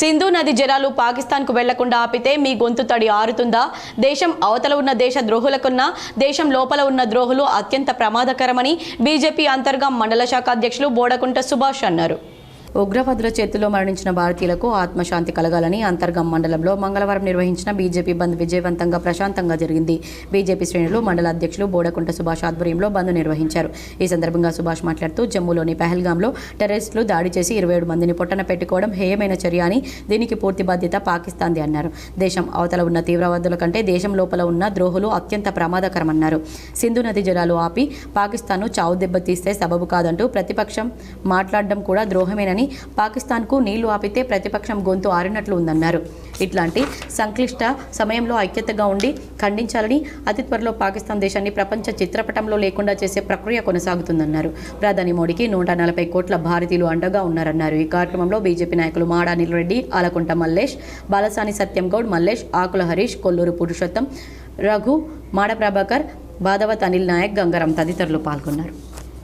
సింధు నది జలాలు పాకిస్తాన్కు వెళ్లకుండా ఆపితే మీ గొంతు తడి ఆరుతుందా? దేశం అవతల ఉన్న దేశ ద్రోహులకున్నా దేశం లోపల ఉన్న ద్రోహులు అత్యంత ప్రమాదకరమని బీజేపీ అంతర్గం మండల శాఖ అధ్యక్షులు బోడకుంట సుభాష్ అన్నారు. ఉగ్రవాదుల చేతుల్లో మరణించిన భారతీయులకు ఆత్మశాంతి కలగాలని అంతర్గం మండలంలో మంగళవారం నిర్వహించిన బీజేపీ బంద్ విజయవంతంగా ప్రశాంతంగా జరిగింది. బీజేపీ శ్రేణులు మండల అధ్యక్షులు బోడకుంట సుభాష్ ఆధ్వర్యంలో బంద్ నిర్వహించారు. ఈ సందర్భంగా సుభాష్ మాట్లాడుతూ జమ్మూలోని పహల్గాంలో టెర్రరిస్టులు దాడి చేసి 27 మందిని పొట్టన పెట్టుకోవడం హేయమైన చర్య అని, దీనికి పూర్తి బాధ్యత పాకిస్తాన్ది అన్నారు. దేశం అవతల ఉన్న తీవ్రవాదుల కంటే దేశం లోపల ఉన్న ద్రోహులు అత్యంత ప్రమాదకరమన్నారు. సింధు నది జలాలు ఆపి పాకిస్తాన్ను చావు దెబ్బతీస్తే సబబు కాదంటూ ప్రతిపక్షం మాట్లాడడం కూడా ద్రోహమేనని, పాకిస్తాన్కు నీళ్లు ఆపితే ప్రతిపక్షం గొంతు ఆరినట్లు ఉందన్నారు. ఇట్లాంటి సంక్లిష్ట సమయంలో ఐక్యతగా ఉండి ఖండించాలని, అతి త్వరలో పాకిస్తాన్ దేశాన్ని ప్రపంచ చిత్రపటంలో లేకుండా చేసే ప్రక్రియ కొనసాగుతుందన్నారు. ప్రధాని మోడీకి 140 కోట్ల భారతీయులు అండగా ఉన్నారన్నారు. ఈ కార్యక్రమంలో బీజేపీ నాయకులు మాడ అనిల్ రెడ్డి, ఆలకుంట మల్లేష్, బాలసాని సత్యం గౌడ్, మల్లేష్, ఆకుల హరీష్, కొల్లూరు పురుషోత్తం, రఘు, మాడ ప్రభాకర్, బాధవత్ అనిల్ నాయక్, గంగారం తదితరులు పాల్గొన్నారు.